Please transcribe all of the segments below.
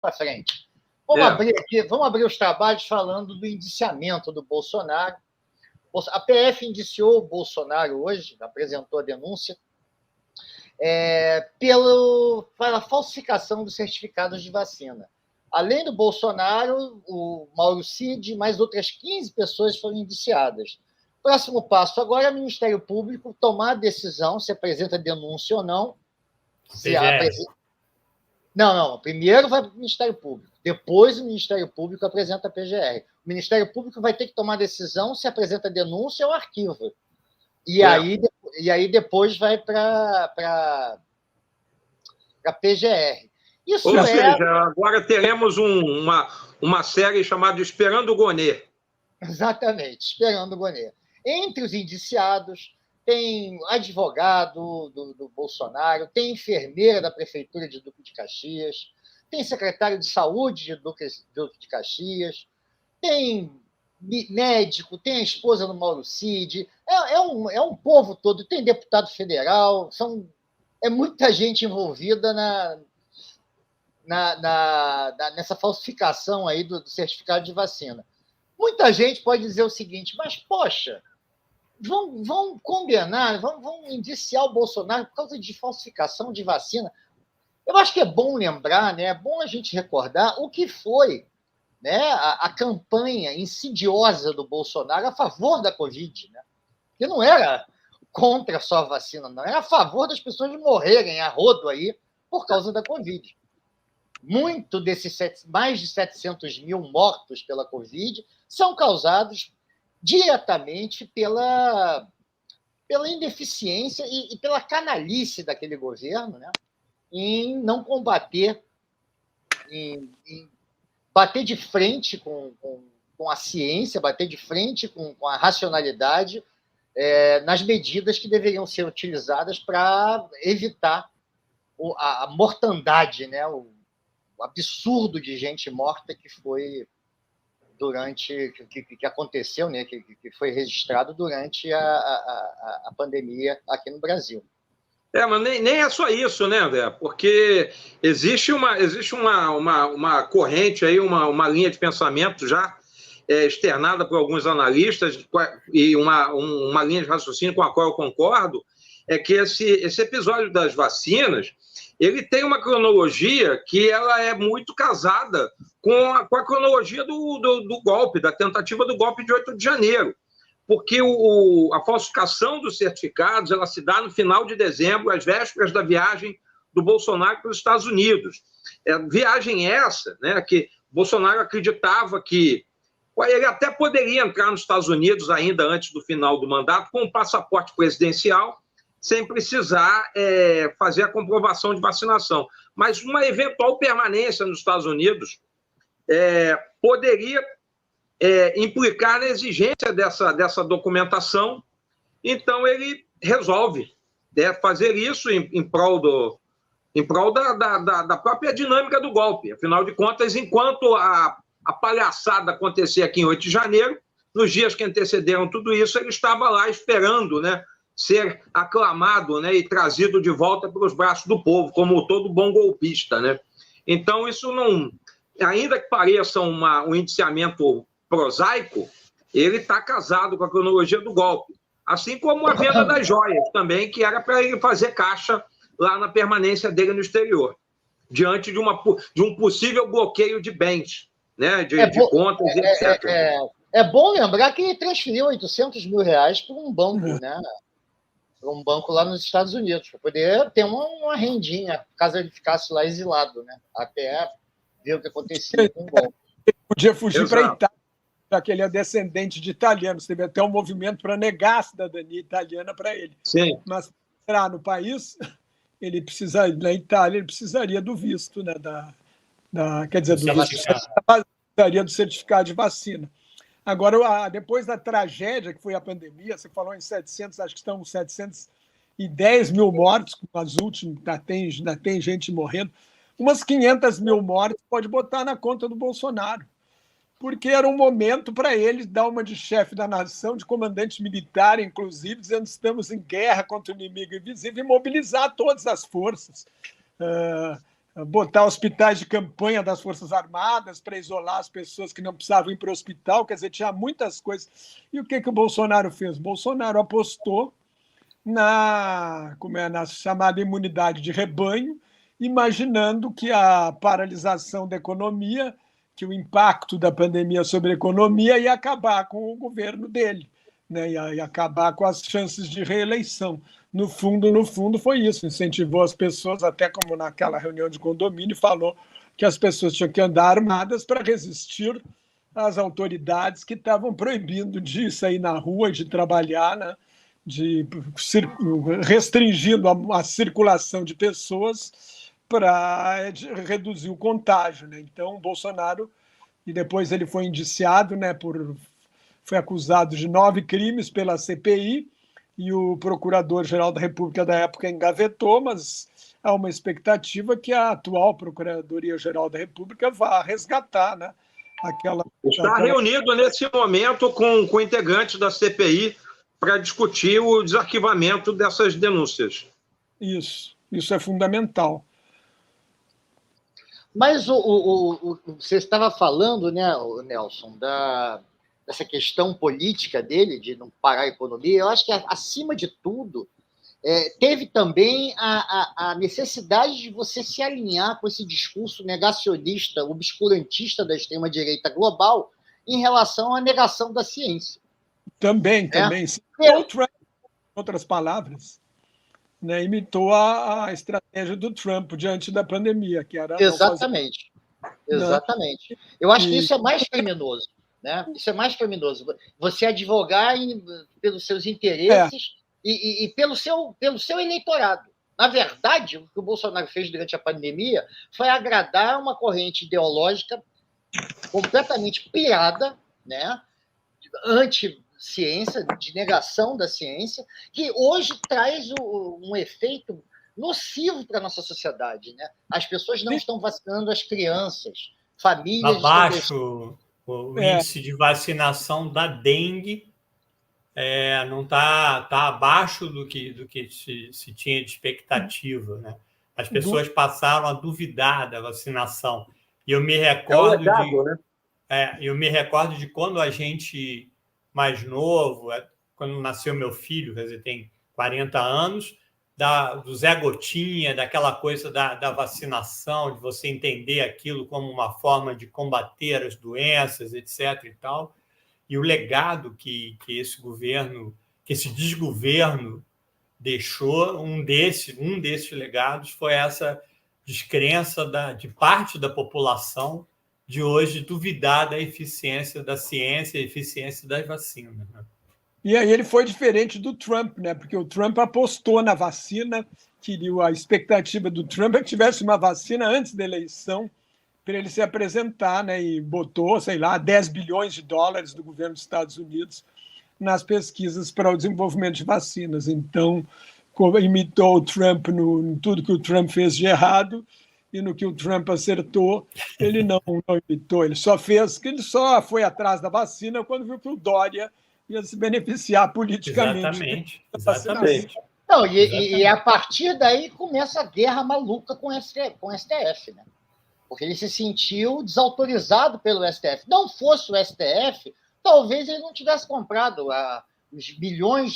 para frente. Vamos abrir os trabalhos falando do indiciamento do Bolsonaro. A PF indiciou o Bolsonaro hoje, apresentou a denúncia, pela falsificação dos certificados de vacina. Além do Bolsonaro, o Mauro Cid e mais outras 15 pessoas foram indiciadas. Próximo passo agora é o Ministério Público tomar a decisão se apresenta denúncia ou não. Não. Primeiro vai para o Ministério Público. Depois o Ministério Público apresenta a PGR. O Ministério Público vai ter que tomar a decisão se apresenta denúncia ou arquivo. E aí depois vai para a PGR. Ou seja, agora teremos uma série chamada Esperando o Gonê. Exatamente, Esperando o Gonê. Entre os indiciados, tem advogado do Bolsonaro, tem enfermeira da Prefeitura de Duque de Caxias, tem secretário de Saúde de Duque de Caxias, tem médico, tem a esposa do Mauro Cid, é um povo todo, tem deputado federal, é muita gente envolvida nessa falsificação aí do certificado de vacina. Muita gente pode dizer o seguinte, mas, poxa, vão condenar, vão indiciar o Bolsonaro por causa de falsificação de vacina. Eu acho que é bom lembrar, né? É bom a gente recordar o que foi, né, a campanha insidiosa do Bolsonaro a favor da Covid, né? Que não era contra só a vacina, não, era a favor das pessoas morrerem a rodo aí por causa da Covid. Muito desses mais de 700 mil mortos pela Covid são causados diretamente pela ineficiência e pela canalice daquele governo, né, em não combater, em bater de frente com a ciência, bater de frente com a racionalidade nas medidas que deveriam ser utilizadas para evitar a mortandade, né, o absurdo de gente morta que foi que aconteceu, né, que foi registrado durante a pandemia aqui no Brasil. Mas nem é só isso, né, André? Porque existe uma corrente aí, uma linha de pensamento já externada por alguns analistas e uma linha de raciocínio com a qual eu concordo, é que esse episódio das vacinas ele tem uma cronologia que ela é muito casada com a cronologia do golpe, da tentativa do golpe de 8 de janeiro. Porque a falsificação dos certificados ela se dá no final de dezembro, às vésperas da viagem do Bolsonaro para os Estados Unidos. Viagem essa, né, que Bolsonaro acreditava que ele até poderia entrar nos Estados Unidos ainda antes do final do mandato com um passaporte presidencial, sem precisar fazer a comprovação de vacinação. Mas uma eventual permanência nos Estados Unidos poderia implicar na exigência dessa documentação. Então, ele resolve fazer isso em prol da própria dinâmica do golpe. Afinal de contas, enquanto a palhaçada acontecia aqui em 8 de janeiro, nos dias que antecederam tudo isso, ele estava lá esperando, né, ser aclamado, né, e trazido de volta pelos braços do povo, como todo bom golpista, né? Então, isso não... Ainda que pareça um indiciamento prosaico, ele está casado com a cronologia do golpe. Assim como a venda das joias também, que era para ele fazer caixa lá na permanência dele no exterior, diante de um possível bloqueio de bens, né, de contas, etc. É bom lembrar que ele transferiu R$800 mil para um banco, né? Um banco lá nos Estados Unidos, para poder ter uma rendinha, caso ele ficasse lá exilado, né? Até ver o que acontecia com o golpe. Ele podia fugir para a Itália, já que ele é descendente de italianos. Teve até um movimento para negar a cidadania italiana para ele. Sim. Mas para entrar no país, na Itália, ele precisaria do visto, né? Quer dizer, precisaria do certificado de vacina. Agora, depois da tragédia que foi a pandemia, você falou em 700, acho que estão 710 mil mortos, as últimas, ainda tem gente morrendo. Umas 500 mil mortes pode botar na conta do Bolsonaro, porque era um momento para ele dar uma de chefe da nação, de comandante militar, inclusive, dizendo que estamos em guerra contra o inimigo invisível e mobilizar todas as forças. botar hospitais de campanha das Forças Armadas para isolar as pessoas que não precisavam ir para o hospital, quer dizer, tinha muitas coisas. E o que o Bolsonaro fez? O Bolsonaro apostou na chamada imunidade de rebanho, imaginando que a paralisação da economia, que o impacto da pandemia sobre a economia ia acabar com o governo dele, né? Ia acabar com as chances de reeleição. No fundo, foi isso. Incentivou as pessoas, até como naquela reunião de condomínio, falou que as pessoas tinham que andar armadas para resistir às autoridades que estavam proibindo de sair na rua, de trabalhar, né? Restringindo a circulação de pessoas para reduzir o contágio, né? Então, o Bolsonaro, e depois ele foi indiciado, né, foi acusado de 9 crimes pela CPI, e o Procurador-Geral da República da época engavetou, mas há uma expectativa que a atual Procuradoria-Geral da República vá resgatar, né, Está reunido nesse momento com integrantes da CPI para discutir o desarquivamento dessas denúncias. Isso é fundamental. Mas você estava falando, né, Nelson, dessa questão política dele, de não parar a economia. Eu acho que, acima de tudo, teve também a necessidade de você se alinhar com esse discurso negacionista, obscurantista da extrema-direita global em relação à negação da ciência. Também. O Trump, em outras palavras, né, imitou a estratégia do Trump diante da pandemia, que era... Exatamente. Eu acho que isso é mais criminoso. Né? Isso é mais criminoso. Você advogar pelos seus interesses e pelo seu eleitorado. Na verdade, o que o Bolsonaro fez durante a pandemia foi agradar uma corrente ideológica completamente pirada, né? Anti-ciência, de negação da ciência, que hoje traz um efeito nocivo para a nossa sociedade. Né? As pessoas não estão vacinando as crianças, famílias... Abaixo... O índice de vacinação da dengue não está abaixo do que se tinha de expectativa, né? As pessoas passaram a duvidar da vacinação. E eu me recordo eu me recordo de quando a gente mais novo, quando nasceu meu filho, quer dizer, tem 40 anos, do Zé Gotinha, daquela coisa da vacinação, de você entender aquilo como uma forma de combater as doenças, etc. e tal. E o legado que esse governo, que esse desgoverno deixou, um desses legados foi essa descrença de parte da população de hoje duvidar da eficiência da ciência e eficiência das vacinas, né? E aí ele foi diferente do Trump, né? Porque o Trump apostou na vacina, a expectativa do Trump é que tivesse uma vacina antes da eleição para ele se apresentar, né? E botou, sei lá, 10 bilhões de dólares do governo dos Estados Unidos nas pesquisas para o desenvolvimento de vacinas. Então, imitou o Trump em tudo que o Trump fez de errado, e no que o Trump acertou, ele não imitou. Ele só foi atrás da vacina quando viu que o Dória ia se beneficiar politicamente. Exatamente. Não, e a partir daí começa a guerra maluca com o STF, né? Porque ele se sentiu desautorizado pelo STF. Não fosse o STF, talvez ele não tivesse comprado as milhões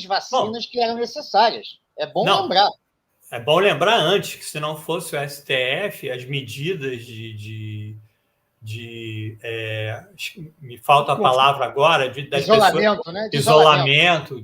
de vacinas que eram necessárias. É bom lembrar. É bom lembrar antes que, se não fosse o STF, as medidas me falta a palavra agora, isolamento, né? De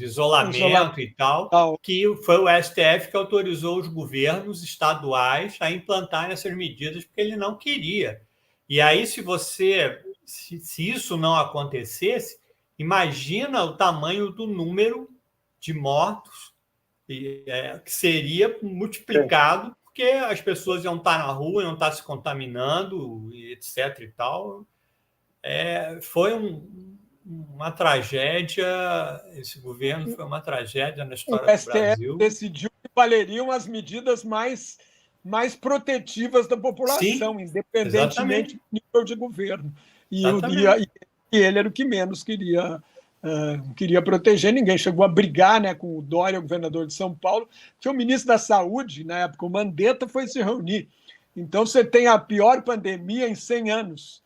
isolamento e tal, que foi o STF que autorizou os governos estaduais a implantarem essas medidas, porque ele não queria. E aí, se isso não acontecesse, imagina o tamanho do número de mortos que seria multiplicado, porque as pessoas iam estar na rua, iam estar se contaminando, etc. e tal. Foi uma tragédia, esse governo foi uma tragédia na história do Brasil. O STF decidiu que valeriam as medidas mais protetivas da população, Sim, independentemente do nível de governo. E ele era o que menos queria proteger. Ninguém chegou a brigar, né, com o Dória, o governador de São Paulo, que o ministro da Saúde, na época, o Mandetta, foi se reunir Então, você tem a pior pandemia em 100 anos.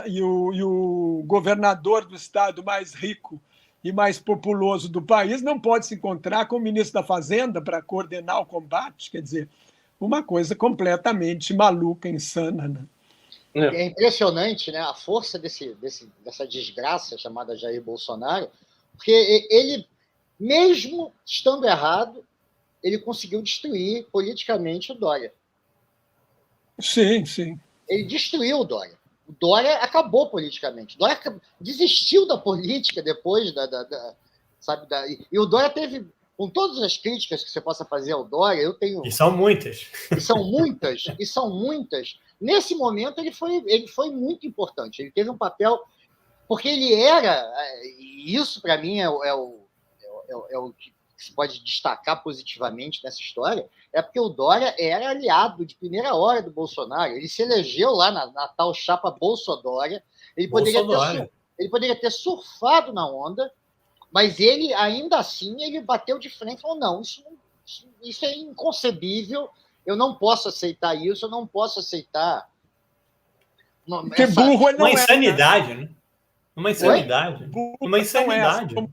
E o governador do estado mais rico e mais populoso do país não pode se encontrar com o ministro da Fazenda para coordenar o combate. Quer dizer, uma coisa completamente maluca, insana. Né? É impressionante, né, a força dessa desgraça chamada Jair Bolsonaro, porque ele, mesmo estando errado, ele conseguiu destruir politicamente o Dória. Sim, sim. Ele destruiu o Dória. O Dória acabou politicamente. O Dória desistiu da política depois e o Dória teve, com todas as críticas que você possa fazer ao Dória, eu tenho... E são muitas. E são muitas. Nesse momento, ele foi muito importante. Ele teve um papel... Porque ele era... E isso, para mim, é o que se pode destacar positivamente nessa história, é porque o Dória era aliado de primeira hora do Bolsonaro. Ele se elegeu lá na tal chapa Bolsodória. Ele poderia ter surfado na onda, mas ele, ainda assim, ele bateu de frente e falou, não, isso é inconcebível, eu não posso aceitar isso, eu não posso aceitar... Porque burro ele não uma insanidade, né? Uma insanidade. Burro uma insanidade. Como